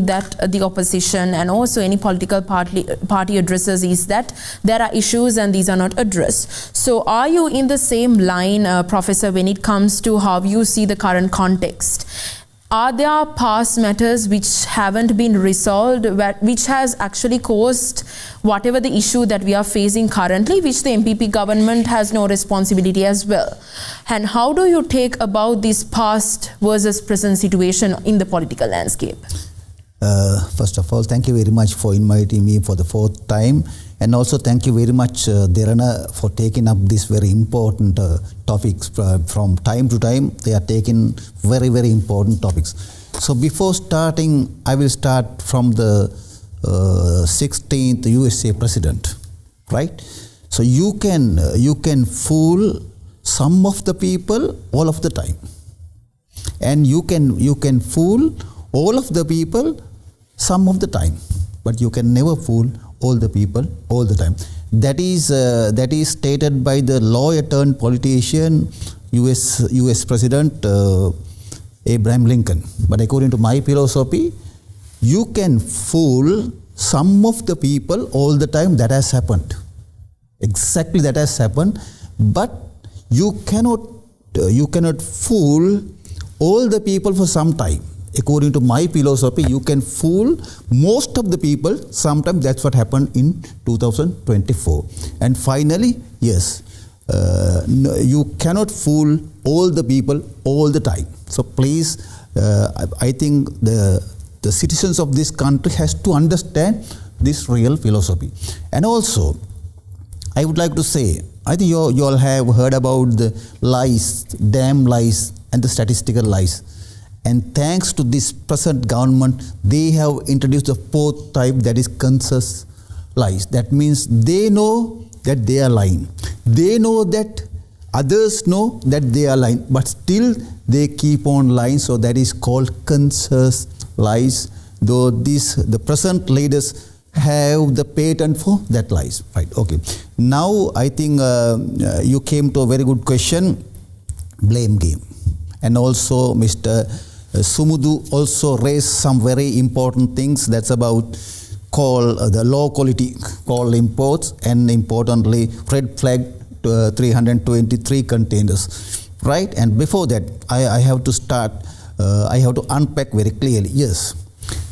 that the opposition and also any political party addresses is that there are issues and these are not addressed. So are you in the same line, Professor, when it comes to how you see the current context? Are there past matters which haven't been resolved, which has actually caused whatever the issue that we are facing currently, which the MPP government has no responsibility as well? And how do you take about this past versus present situation in the political landscape? First of all, thank you very much for inviting me for the fourth time. And also thank you very much, Derana, for taking up these very important topics. From time to time, they are taking very, very important topics. So before starting, I will start from the 16th USA president, right? So you can fool some of the people all of the time. And you can fool all of the people some of the time. But you can never fool all the people all the time. That is stated by the lawyer turned politician, US President Abraham Lincoln. But according to my philosophy, you can fool some of the people all the time. That has happened. Exactly, that has happened. But you cannot fool all the people for some time. According to my philosophy, you can fool most of the people sometime. That's what happened in 2024. And finally, yes, you cannot fool all the people all the time. So please, I think the citizens of this country has to understand this real philosophy. And also, I would like to say, I think you all have heard about the lies, damn lies, and the statistical lies. And thanks to this present government, they have introduced the fourth type, that is conscious lies. That means they know that they are lying. They know that others know that they are lying, but still they keep on lying. So that is called conscious lies. Though the present leaders have the patent for that lies, right? Okay. Now I think you came to a very good question, blame game. And also Mr. Sumudu also raised some very important things. That's about the low quality coal imports, and importantly red flag 323 containers, right? And before that, I have to start, I have to unpack very clearly. Yes,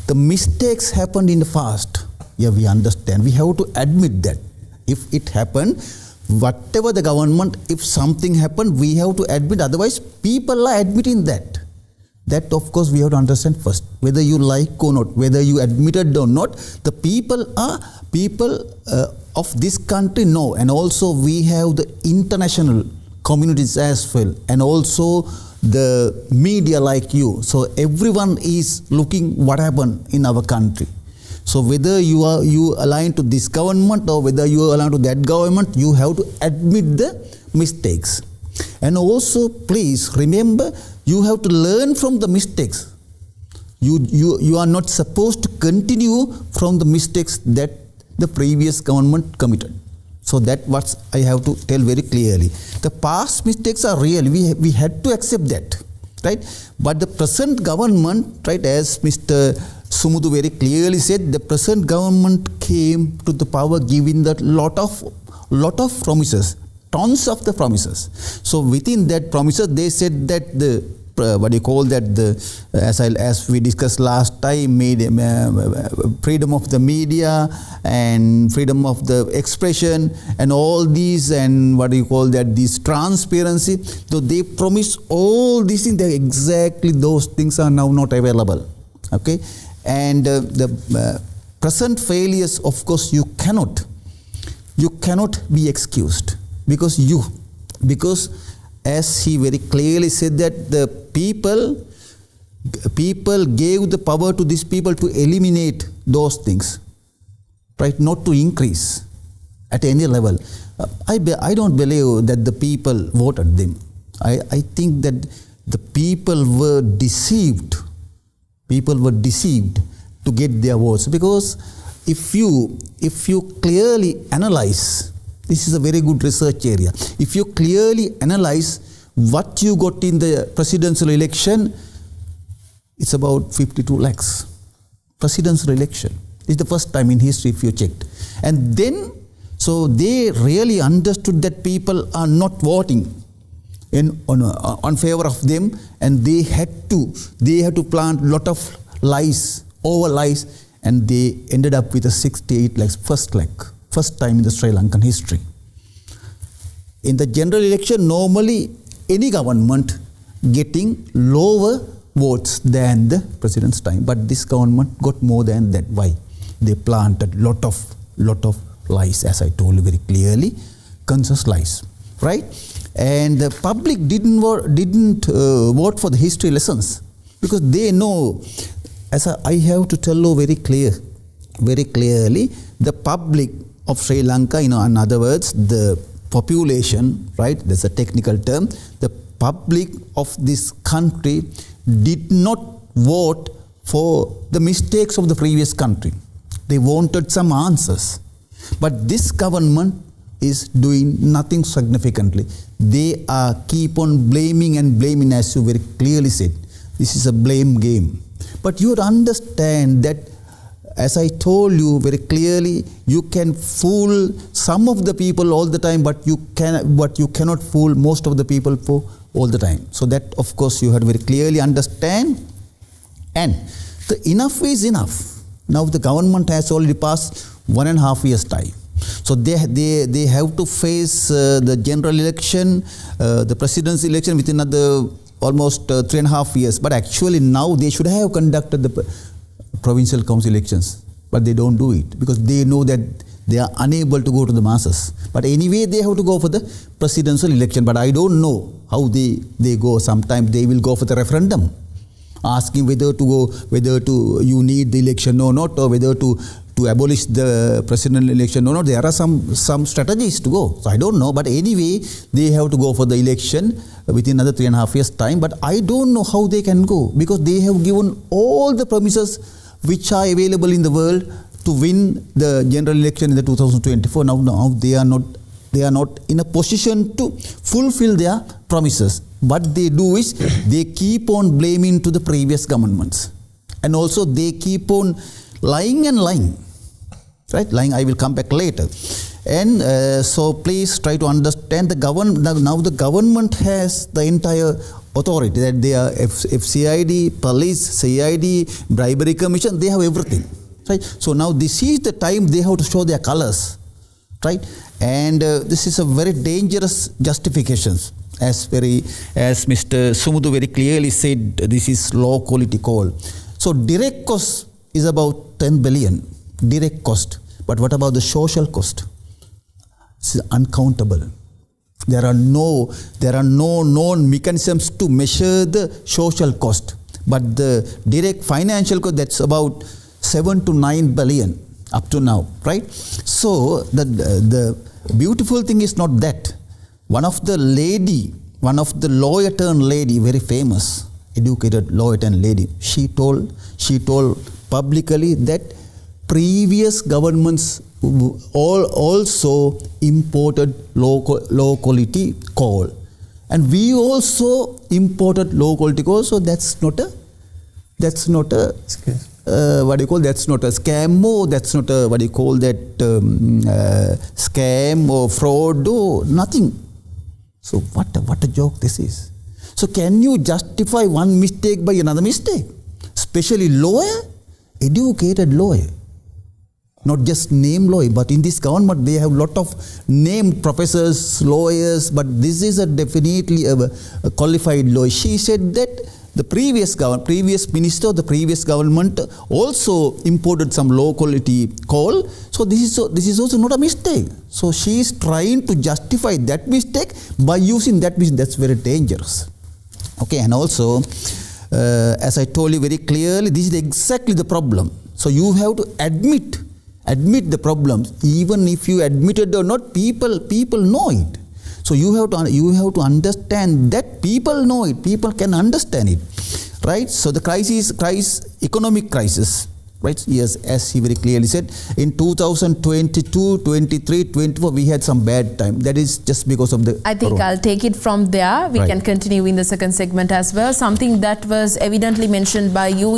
the mistakes happened in the past. Yeah, we understand. We have to admit that. If it happened, whatever the government, if something happened, we have to admit. Otherwise, people are admitting that. That, of course, we have to understand first. Whether you like or not, whether you admit it or not, the people are of this country know. And also we have the international communities as well. And also the media like you. So everyone is looking what happened in our country. So whether you align to this government or whether you align to that government, you have to admit the mistakes. And also, please remember, you have to learn from the mistakes. You are not supposed to continue from the mistakes that the previous government committed. So that what I have to tell very clearly. The past mistakes are real. We had to accept that, right? But the present government, right, as Mr. Sumudu very clearly said, the present government came to the power giving that lot of promises. Tons of the promises. So within that promises, they said that the as we discussed last time, freedom of the media and freedom of the expression and all these, and this transparency. So they promised all these things. Exactly those things are now not available. Okay, and the present failures, of course, you cannot be excused. Because as he very clearly said that the people gave the power to these people to eliminate those things, right? Not to increase at any level. I don't believe that the people voted them. I think that the people were deceived. People were deceived to get their votes, because if you clearly analyze, this is a very good research area. If you clearly analyze what you got in the presidential election, it's about 52 lakhs. presidential election. It's the first time in history if you checked. And then, so they really understood that people are not voting on favor of them, and they had to plant a lot of lies, over lies, and they ended up with a 68 lakhs first time in the Sri Lankan history. In the general election, normally any government getting lower votes than the president's time, but this government got more than that. Why? They planted lot of lies, as I told you very clearly, conscious lies, right? And the public didn't vote for the history lessons, because they know, as I have to tell you very clearly, the public of Sri Lanka, in other words, the population, right? That's a technical term. The public of this country did not vote for the mistakes of the previous country. They wanted some answers. But this government is doing nothing significantly. They are keep on blaming, as you very clearly said. This is a blame game. But you have to understand that, as I told you very clearly, you can fool some of the people all the time, but you cannot fool most of the people for all the time. So that, of course, you have to very clearly understand. And the enough is enough. Now the government has already passed 1.5 years' time. So they have to face the general election, the president's election within another almost 3.5 years. But actually now they should have conducted the provincial council elections. But they don't do it because they know that they are unable to go to the masses. But anyway, they have to go for the presidential election. But I don't know how they go. Sometimes they will go for the referendum, asking whether you need the election or not, or whether to abolish the presidential election or not. There are some strategies to go. So I don't know. But anyway, they have to go for the election within another 3.5 years' time. But I don't know how they can go, because they have given all the promises which are available in the world to win the general election in the 2024. Now they are not in a position to fulfill their promises. What they do is they keep on blaming to the previous governments, and also they keep on lying, right? Lying. I will come back later. And so please try to understand now the government has the entire authority, that they are FCID, police, CID, bribery commission, they have everything, right? So now this is the time they have to show their colors, right? And this is a very dangerous justifications. As Mr. Sumudu very clearly said, this is low quality coal. So direct cost is about 10 billion, direct cost. But what about the social cost? It's uncountable. There are no known mechanisms to measure the social cost. But the direct financial cost, that's about 7 to 9 billion up to now, right? So the beautiful thing is not that. One of the lawyer turned lady, very famous, educated lawyer turned lady, she told publicly that previous governments also imported low quality coal, and we also imported low quality coal. So that's not a that's not a scam, or that's not a scam or fraud or nothing. So what a joke this is. So can you justify one mistake by another mistake? Especially lawyer, educated lawyer. Not just name lawyer, but in this government they have lot of named professors, lawyers, but this is definitely a qualified lawyer. She said that the previous minister of the previous government also imported some low quality coal. So this is also not a mistake. So she is trying to justify that mistake by using that mistake. That's very dangerous. Okay, and also as I told you very clearly, this is exactly the problem. So you have to admit the problems. Even if you admit it or not, people know it. So you have to understand that people know it. People can understand it, right? So the economic crisis, right? Yes, as he very clearly said, in 2022, 23, 24, we had some bad time. That is just because of the. I think I'll take it from there. We can continue in the second segment as well. Something that was evidently mentioned by you